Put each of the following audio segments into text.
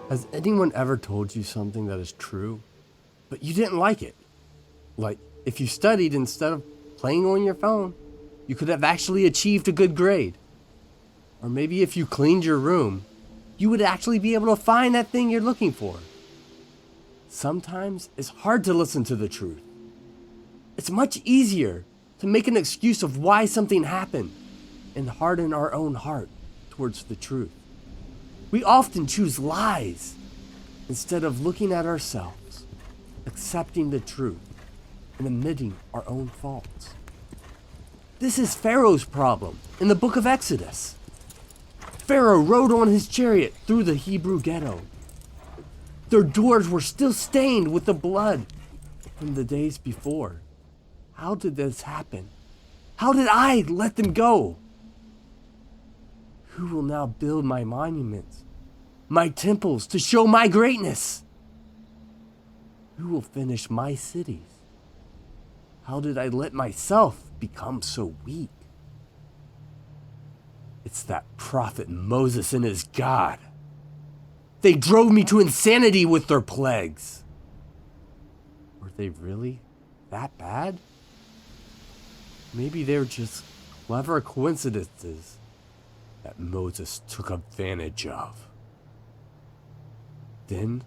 Has anyone ever told you something that is true, but you didn't like it? Like, if you studied instead of playing on your phone, you could have actually achieved a good grade. Or maybe if you cleaned your room, you would actually be able to find that thing you're looking for. Sometimes it's hard to listen to the truth. It's much easier to make an excuse of why something happened and harden our own heart towards the truth. We often choose lies instead of looking at ourselves, accepting the truth, and admitting our own faults. This is Pharaoh's problem in the book of Exodus. Pharaoh rode on his chariot through the Hebrew ghetto. Their doors were still stained with the blood from the days before. How did this happen? How did I let them go? Who will now build my monuments, my temples to show my greatness? Who will finish my cities? How did I let myself become so weak? It's that prophet Moses and his God. They drove me to insanity with their plagues. Were they really that bad? Maybe they were just clever coincidences that Moses took advantage of. Then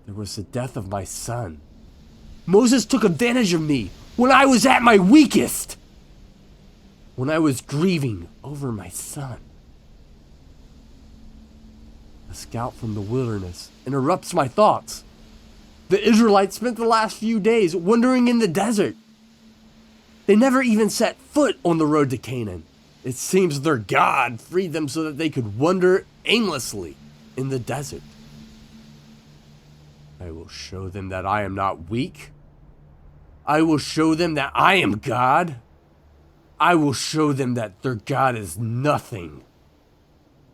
there was the death of my son. Moses took advantage of me when I was at my weakest, when I was grieving over my son. A scout from the wilderness interrupts my thoughts. The Israelites spent the last few days wandering in the desert. They never even set foot on the road to Canaan. It seems their God freed them so that they could wander aimlessly in the desert. I will show them that I am not weak. I will show them that I am God. I will show them that their God is nothing.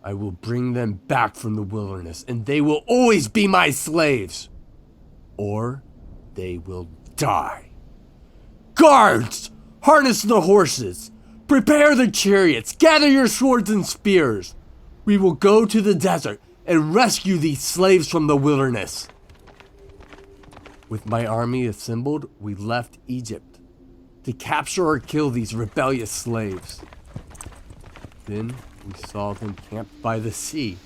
I will bring them back from the wilderness, and they will always be my slaves. Or they will die. Guards! Harness the horses. Prepare the chariots. Gather your swords and spears. We will go to the desert and rescue these slaves from the wilderness. With my army assembled, we left Egypt to capture or kill these rebellious slaves. Then we saw them camped by the sea,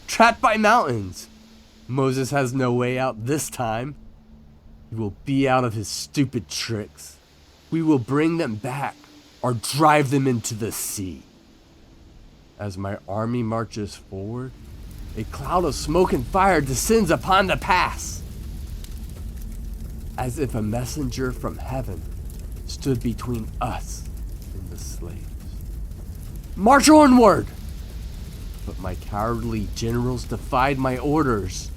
trapped by mountains. Moses has no way out this time. He will be out of his stupid tricks. We will bring them back or drive them into the sea. As my army marches forward, a cloud of smoke and fire descends upon the pass, as if a messenger from heaven stood between us and the slaves. March onward! But my cowardly generals defied my orders.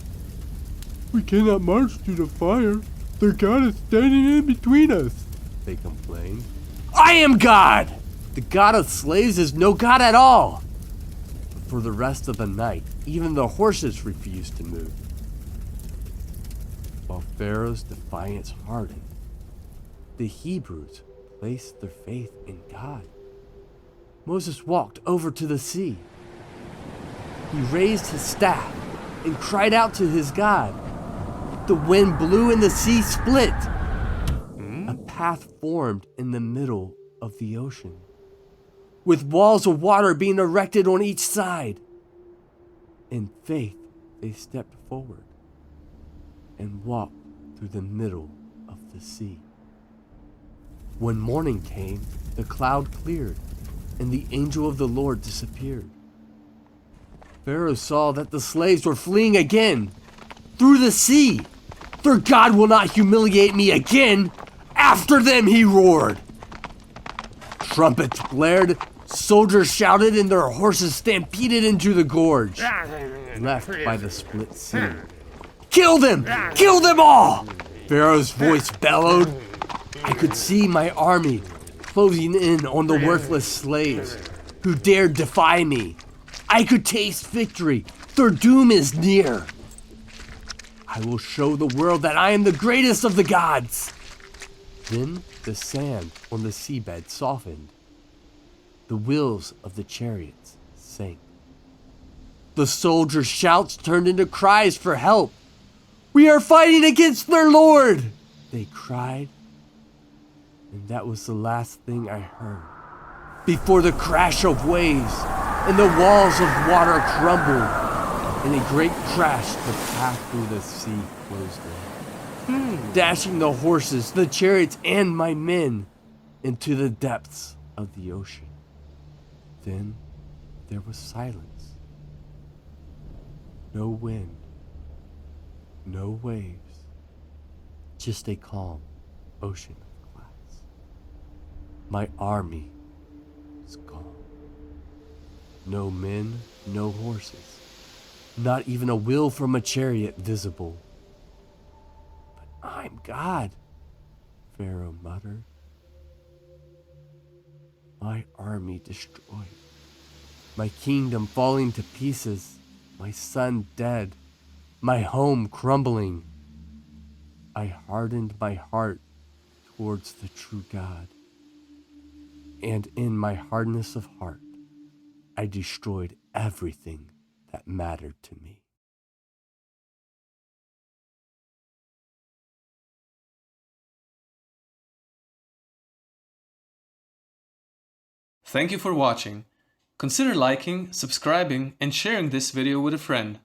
We cannot march through the fire. Their God is standing in between us, they complained. I am God! The God of slaves is no God at all. But for the rest of the night, even the horses refused to move. While Pharaoh's defiance hardened, the Hebrews placed their faith in God. Moses walked over to the sea. He raised his staff and cried out to his God. The wind blew and the sea split. A path formed in the middle of the ocean, with walls of water being erected on each side. In faith, they stepped forward and walked through the middle of the sea. When morning came, the cloud cleared, and the angel of the Lord disappeared. Pharaoh saw that the slaves were fleeing again through the sea. Their God will not humiliate me again. After them, he roared. Trumpets blared, soldiers shouted, and their horses stampeded into the gorge, left by the split sea. Kill them! Kill them all! Pharaoh's voice bellowed. I could see my army closing in on the worthless slaves who dared defy me. I could taste victory. Their doom is near. I will show the world that I am the greatest of the gods. Then the sand on the seabed softened. The wheels of the chariots sank. The soldiers' shouts turned into cries for help. "We are fighting against their lord!" they cried. And that was the last thing I heard. Before the crash of waves and the walls of water crumbled, in a great crash, the path through the sea closed in, dashing the horses, the chariots, and my men into the depths of the ocean. Then there was silence. No wind, no waves, just a calm ocean of glass. My army was gone. No men, no horses, not even a wheel from a chariot visible. "But I'm God," Pharaoh muttered. My army destroyed, my kingdom falling to pieces, my son dead, my home crumbling. I hardened my heart towards the true God, and in my hardness of heart, I destroyed everything that mattered to me. Thank you for watching. Consider liking, subscribing, and sharing this video with a friend.